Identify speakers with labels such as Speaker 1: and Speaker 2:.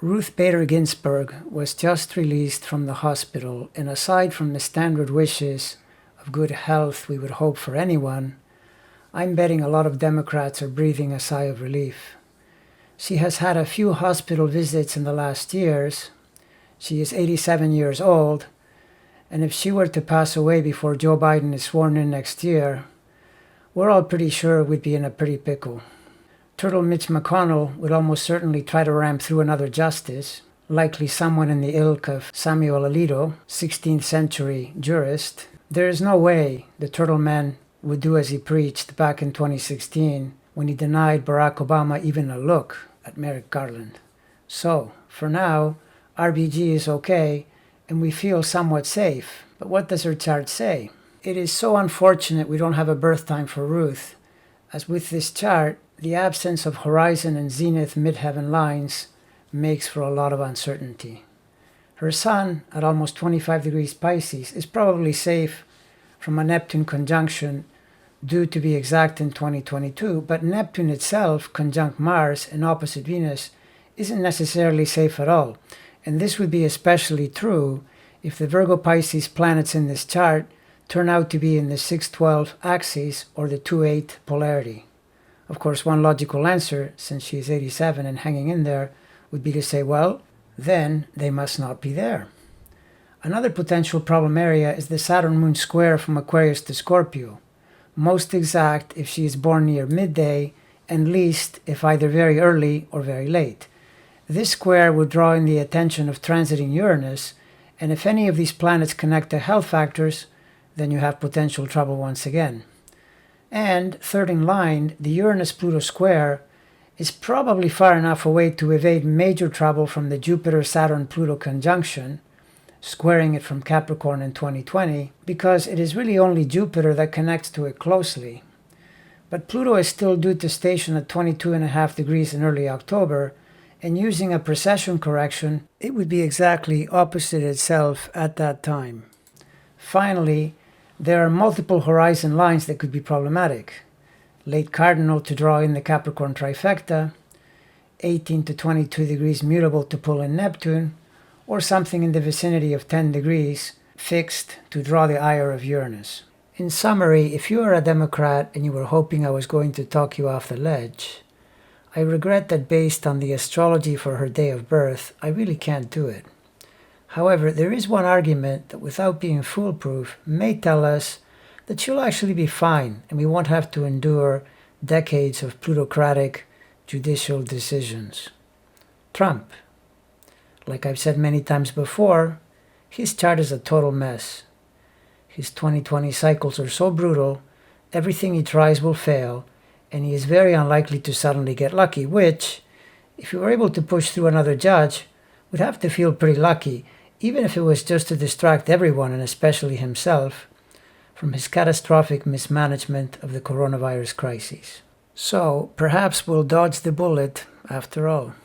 Speaker 1: Ruth Bader Ginsburg was just released from the hospital, and aside from the standard wishes of good health we would hope for anyone, I'm betting a lot of Democrats are breathing a sigh of relief. She has had a few hospital visits in the last years. She is 87 years old, and if she were to pass away before Joe Biden is sworn in next year, we're all pretty sure we'd be in a pretty pickle. Turtle Mitch McConnell would almost certainly try to ram through another justice, likely someone in the ilk of Samuel Alito, 16th century jurist. There is no way the Turtle Man would do as he preached back in 2016 when he denied Barack Obama even a look at Merrick Garland. So, for now, RBG is okay, and we feel somewhat safe. But what does her chart say? It is so unfortunate we don't have a birth time for Ruth, as with this chart, the absence of horizon and zenith midheaven lines makes for a lot of uncertainty. Her sun, at almost 25 degrees Pisces, is probably safe from a Neptune conjunction due to be exact in 2022, but Neptune itself, conjunct Mars and opposite Venus, isn't necessarily safe at all. And this would be especially true if the Virgo Pisces planets in this chart turn out to be in the 6-12 axis or the 2-8 polarity. Of course, one logical answer, since she is 87 and hanging in there, would be to say, well, then they must not be there. Another potential problem area is the Saturn-Moon square from Aquarius to Scorpio, most exact if she is born near midday, and least if either very early or very late. This square would draw in the attention of transiting Uranus, and if any of these planets connect to health factors, then you have potential trouble once again. And, third in line, the Uranus-Pluto square is probably far enough away to evade major trouble from the Jupiter-Saturn-Pluto conjunction, squaring it from Capricorn in 2020, because it is really only Jupiter that connects to it closely. But Pluto is still due to station at 22.5 degrees in early October, and using a precession correction, it would be exactly opposite itself at that time. Finally, there are multiple horizon lines that could be problematic. Late cardinal to draw in the Capricorn trifecta, 18 to 22 degrees mutable to pull in Neptune, or something in the vicinity of 10 degrees fixed to draw the ire of Uranus. In summary, if you are a Democrat and you were hoping I was going to talk you off the ledge, I regret that based on the astrology for her day of birth, I really can't do it. However, there is one argument that, without being foolproof, may tell us that she'll actually be fine and we won't have to endure decades of plutocratic judicial decisions. Trump. Like I've said many times before, his chart is a total mess. His 2020 cycles are so brutal, everything he tries will fail, and he is very unlikely to suddenly get lucky, which, if he were able to push through another judge, would have to feel pretty lucky, even if it was just to distract everyone, and especially himself, from his catastrophic mismanagement of the coronavirus crisis. So, perhaps we'll dodge the bullet after all.